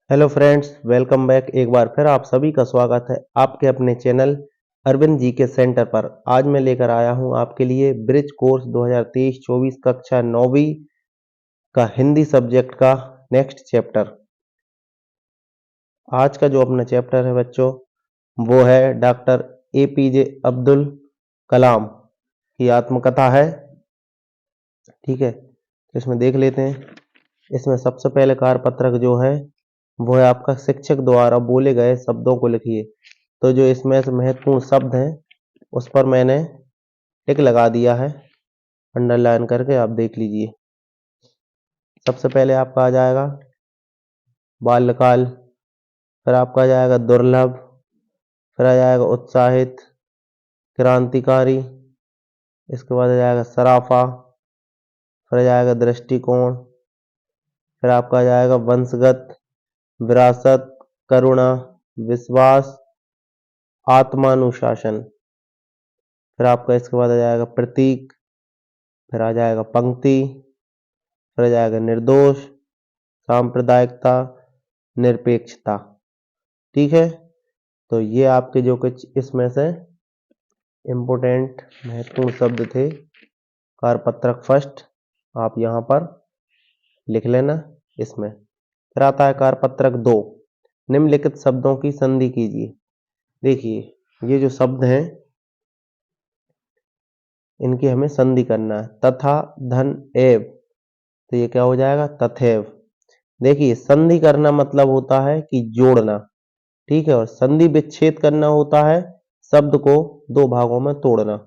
Hello friends, welcome back. एक बार फिर आप सभी का स्वागत है आपके अपने चैनल अरविंद जी के सेंटर पर। आज मैं लेकर आया हूं आपके लिए ब्रिज कोर्स 2023-24 कक्षा 9वीं का हिंदी सब्जेक्ट का नेक्स्ट चैप्टर। आज का जो अपना चैप्टर है बच्चों, वो है डॉक्टर APJ अब्दुल कलाम की आत्मकथा है। ठीक है, तो इसमें देख लेते हैं। इसमें सबसे पहले कार्यपत्रक जो है वो है आपका शिक्षक द्वारा बोले गए शब्दों को लिखिए। तो जो इसमें से महत्वपूर्ण शब्द हैं उस पर मैंने टिक लगा दिया है, अंडरलाइन करके आप देख लीजिए। सबसे पहले आपका आ जाएगा बाल्यकाल, फिर आपका आ जाएगा दुर्लभ, फिर आ जाएगा उत्साहित, क्रांतिकारी, इसके बाद आ जाएगा सराफा, फिर आ जाएगा दृष्टिकोण, फिर आपका आ जाएगा वंशगत, विरासत, करुणा, विश्वास, आत्मानुशासन, फिर आपका इसके बाद आ जाएगा प्रतीक, फिर आ जाएगा पंक्ति, फिर आ जाएगा निर्दोष, सांप्रदायिकता, निरपेक्षता। ठीक है, तो ये आपके जो कुछ इसमें से इम्पोर्टेंट महत्वपूर्ण शब्द थे। कार्यपत्रक फर्स्ट आप यहाँ पर लिख लेना इसमें। फिर आता है कार्यपत्रक 2, निम्नलिखित शब्दों की संधि कीजिए। देखिए ये जो शब्द हैं इनकी हमें संधि करना है। तथा, धन, एव, तो ये क्या हो जाएगा तथैव। देखिए संधि करना मतलब होता है कि जोड़ना, ठीक है, और संधि विच्छेद करना होता है शब्द को दो भागों में तोड़ना,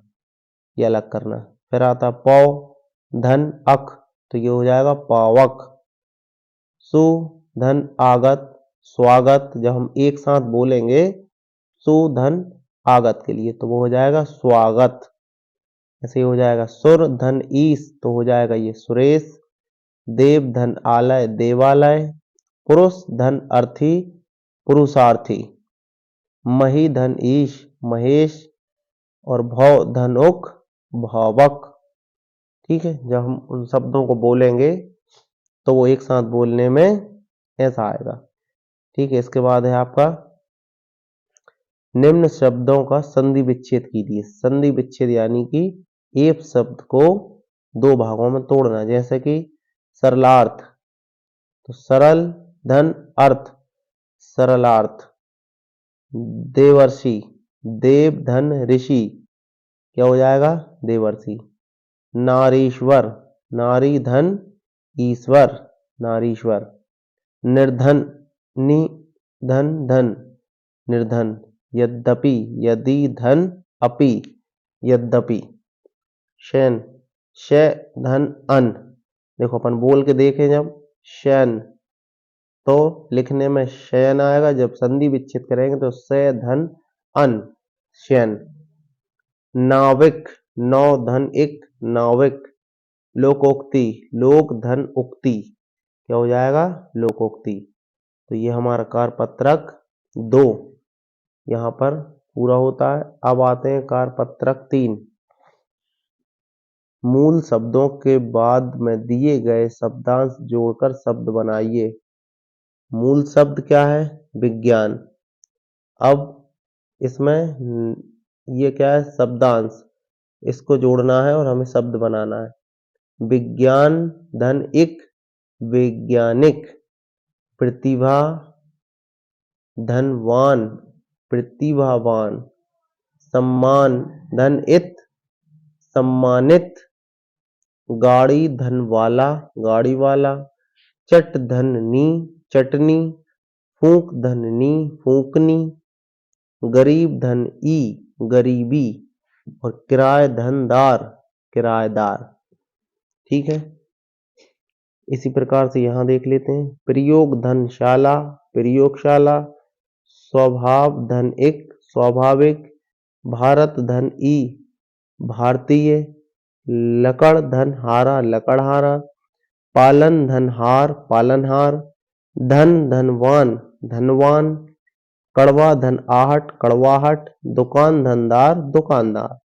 ये अलग करना। फिर आता पौ, धन, अक, तो ये हो जाएगा पावक। सु, धन, आगत, स्वागत, जब हम एक साथ बोलेंगे सु, धन, आगत के लिए तो वो हो जाएगा स्वागत। ऐसे ही हो जाएगा सुर, धन, ईश, तो हो जाएगा ये सुरेश। देव, धन, आलय, देवालय। पुरुष, धन, अर्थी, पुरुषार्थी। मही, धन, ईश, महेश, और भव, धन, उक, भावक। ठीक है, जब हम उन शब्दों को बोलेंगे तो वो एक साथ बोलने में ऐसा आएगा। ठीक है, इसके बाद है आपका निम्न शब्दों का संधि विच्छेद कीजिए। संधि विच्छेद यानी कि एक शब्द को दो भागों में तोड़ना, जैसे कि सरलार्थ, तो सरल, धन, अर्थ, सरलार्थ। देवर्षि, देव, धन, ऋषि, क्या हो जाएगा देवर्षि। नारीश्वर, नारी, धन, ईश्वर, नारीश्वर। निर्धन, नि, धन, धन, निर्धन। यद्यपि, यदि, धन, अपि, यद्यपि। शैन, श, धन, अन, देखो अपन बोल के देखें जब शैन तो लिखने में शयन आएगा, जब संधि विच्छेद करेंगे तो से, धन, अन, शयन। नाविक, नौ, धन, इक, नाविक। लोकोक्ति, लोक, धन, उक्ति, क्या हो जाएगा लोकोक्ति। तो ये हमारा कार्यपत्रक 2 यहाँ पर पूरा होता है। अब आते हैं कार्यपत्रक 3। मूल शब्दों के बाद में दिए गए शब्दांश जोड़कर शब्द बनाइए। मूल शब्द क्या है विज्ञान। अब इसमें ये क्या है शब्दांश, इसको जोड़ना है और हमें शब्द बनाना है। विज्ञान, धन, इक, वैज्ञानिक। प्रतिभा, धनवान, प्रतिभावान। सम्मान, धन, इत, सम्मानित। गाड़ी, धन वाला, गाड़ी वाला। चट, धन, नी, चटनी। फूंक, धन, नी, फूंकनी। गरीब, धन, ई, गरीबी। और किराए, धनदार, किराएदार। ठीक है, इसी प्रकार से यहां देख लेते हैं। प्रयोग, धन, शाला, प्रयोगशाला। स्वभाव, धन, इक, स्वाभाविक। भारत, धन, ई, भारतीय। लकड़, धन, हारा, लकड़हारा। पालन, धन, हार, पालनहार। धन, धनवान, धनवान। कड़वा, धन, आहट, कड़वाहट। दुकान, धनदार, दुकानदार।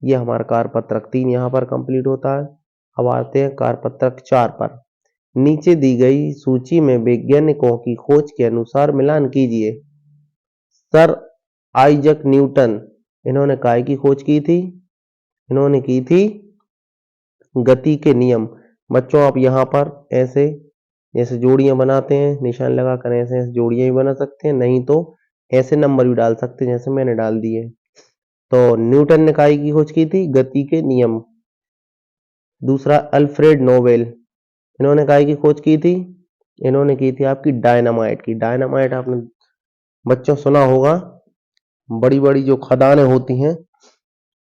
ये हमारा कार्यपत्रक 3 यहाँ पर कंप्लीट होता है। अब आते हैं कार्यपत्रक 4 पर। नीचे दी गई सूची में वैज्ञानिकों की खोज के अनुसार मिलान कीजिए। सर आइजक न्यूटन, इन्होंने काय की खोज की थी? इन्होंने की थी गति के नियम। बच्चों आप यहाँ पर ऐसे जैसे जोड़ियां बनाते हैं निशान लगाकर ऐसे ऐसे जोड़ियां भी बना सकते हैं, नहीं तो ऐसे नंबर भी डाल सकते हैं जैसे मैंने डाल दिए। तो न्यूटन ने काय की खोज की थी? गति के नियम। दूसरा अल्फ्रेड नोबेल, इन्होंने काय की खोज की थी? इन्होंने की थी आपकी डायनामाइट की। डायनामाइट आपने बच्चों सुना होगा, बड़ी बड़ी जो खदानें होती हैं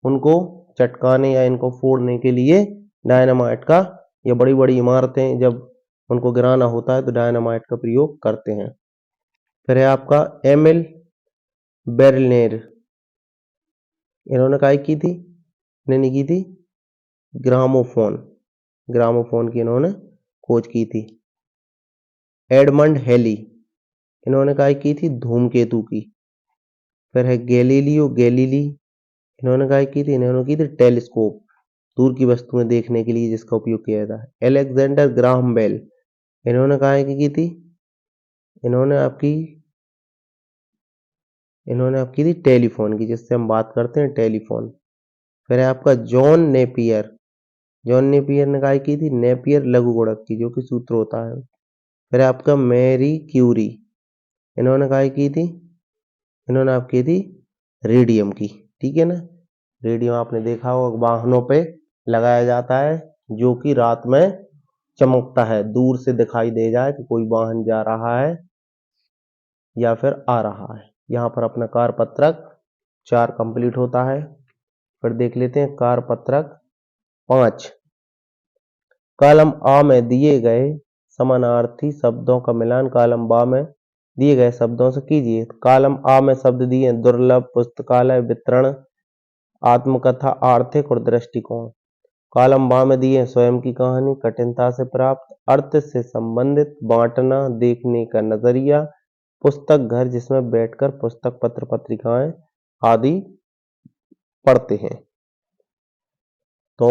उनको चटकाने या इनको फोड़ने के लिए डायनामाइट का, या बड़ी बड़ी इमारतें जब उनको गिराना होता है तो डायनामाइट का प्रयोग करते हैं। फिर है आपका एमिल बेरनेर, इन्होंने काय की थी? इन्होंने की थी ग्रामोफोन। ग्रामोफोन की इन्होंने खोज की थी। एडमंड हेली, इन्होंने काय की थी? धूमकेतु की। फिर है गैलीलियो गैलीली, इन्होंने काय की थी? इन्होंने की थी टेलीस्कोप, दूर की वस्तुएं देखने के लिए जिसका उपयोग किया जाता है। एलेक्जेंडर ग्राहम बेल, इन्होंने काय की थी? इन्होंने आपकी थी टेलीफोन की, जिससे हम बात करते हैं टेलीफोन। फिर है आपका जॉन नेपियर, जॉन नेपियर ने काय की थी? नेपियर लघुगुणक की, जो कि सूत्र होता है। फिर है आपका मैरी क्यूरी, इन्होंने काय की थी? इन्होंने आपकी थी रेडियम की। ठीक है ना, रेडियम आपने देखा होगा वाहनों पे लगाया जाता है, जो कि रात में चमकता है, दूर से दिखाई दे जाए कि कोई वाहन जा रहा है या फिर आ रहा है। यहाँ पर अपना कारपत्रक 4 कंप्लीट होता है। फिर देख लेते हैं कारपत्रक 5। कॉलम आ में दिए गए समानार्थी शब्दों का मिलान कॉलम बा में दिए गए शब्दों से कीजिए। कॉलम आ में शब्द दिए दुर्लभ, पुस्तकालय, वितरण, आत्मकथा, आर्थिक और दृष्टिकोण। कॉलम बा में दिए स्वयं की कहानी, कठिनता से प्राप्त, अर्थ से संबंधित, बांटना, देखने का नजरिया, पुस्तक घर जिसमें बैठकर पुस्तक पत्र पत्रिकाएं आदि पढ़ते हैं। तो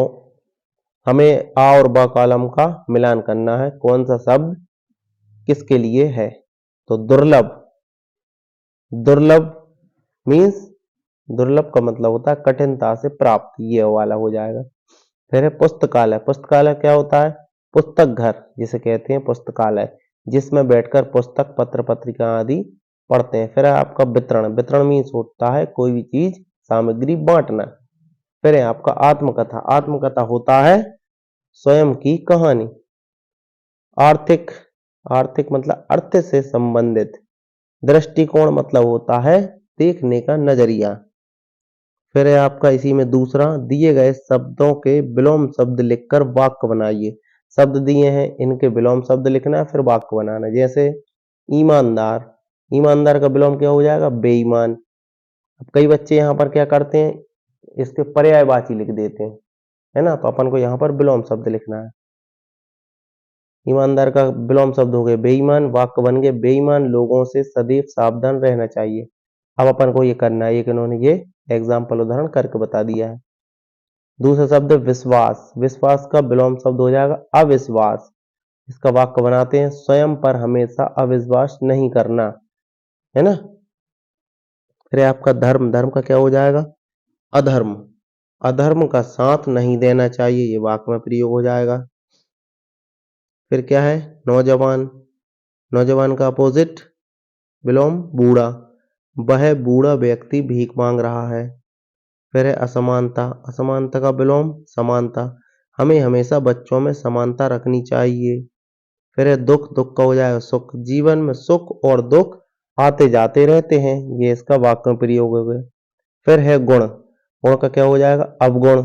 हमें आ और बा कॉलम का मिलान करना है, कौन सा शब्द किसके लिए है। तो दुर्लभ, दुर्लभ मीन्स दुर्लभ का मतलब होता है कठिनता से प्राप्त, ये वाला हो जाएगा। फिर है पुस्तकालय, पुस्तकालय क्या होता है? पुस्तक घर जिसे कहते हैं पुस्तकालय, जिसमें बैठकर पुस्तक पत्र पत्रिका आदि पढ़ते हैं। फिर है आपका वितरण, वितरण मीन्स होता है कोई भी चीज सामग्री बांटना। फिर है आपका आत्मकथा, आत्मकथा होता है स्वयं की कहानी। आर्थिक, आर्थिक मतलब अर्थ से संबंधित। दृष्टिकोण मतलब होता है देखने का नजरिया। फिर है आपका इसी में दूसरा, दिए गए शब्दों के विलोम शब्द लिखकर वाक्य बनाइए। शब्द दिए हैं, इनके विलोम शब्द लिखना है, फिर वाक्य बनाना है। जैसे ईमानदार, ईमानदार का विलोम क्या हो जाएगा? बेईमान। अब कई बच्चे यहाँ पर क्या करते हैं, इसके पर्यायवाची लिख देते हैं, है ना, तो अपन को यहाँ पर विलोम शब्द लिखना है। ईमानदार का विलोम शब्द हो गए बेईमान, वाक्य बन गए बेईमान लोगों से सदैव सावधान रहना चाहिए। अब अपन को ये करना है, एक इन्होंने ये एग्जाम्पल उदाहरण करके बता दिया है। दूसरा शब्द विश्वास, विश्वास का विलोम शब्द हो जाएगा अविश्वास। इसका वाक्य बनाते हैं स्वयं पर हमेशा अविश्वास नहीं करना, है ना। फिर आपका धर्म, धर्म का क्या हो जाएगा? अधर्म, अधर्म का साथ नहीं देना चाहिए, ये वाक्य में प्रयोग हो जाएगा। फिर क्या है? नौजवान, नौजवान का अपोजिट विलोम बूढ़ा, वह बूढ़ा व्यक्ति भीख मांग रहा है। फिर है असमानता, असमानता का विलोम समानता, हमें हमेशा बच्चों में समानता रखनी चाहिए। फिर है दुख, दुख का हो जाएगा सुख, जीवन में सुख और दुख आते जाते रहते हैं, ये इसका वाक्य में प्रयोग हो गया। फिर है गुण, गुण का क्या हो जाएगा? अवगुण,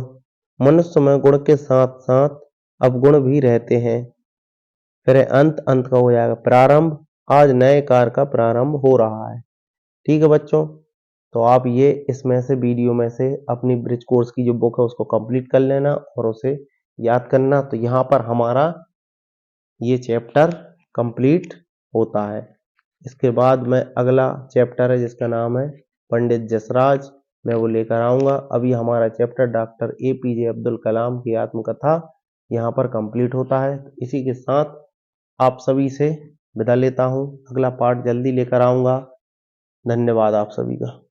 मनुष्य में गुण के साथ साथ अवगुण भी रहते हैं। फिर है अंत, अंत का हो जाएगा प्रारंभ, आज नए कार्य का प्रारंभ हो रहा है। ठीक है बच्चों, तो आप ये इसमें से वीडियो में से अपनी ब्रिज कोर्स की जो बुक है उसको कंप्लीट कर लेना और उसे याद करना। तो यहाँ पर हमारा ये चैप्टर कंप्लीट होता है। इसके बाद में अगला चैप्टर है जिसका नाम है पंडित जसराज, मैं वो लेकर आऊँगा। अभी हमारा chapter doctor APJ Abdul Kalam की आत्मकथा यहाँ पर कंप्लीट होता है। इसी के साथ आप सभी से विदा लेता हूँ। अगला पार्ट जल्दी लेकर आऊँगा। धन्यवाद आप सभी का।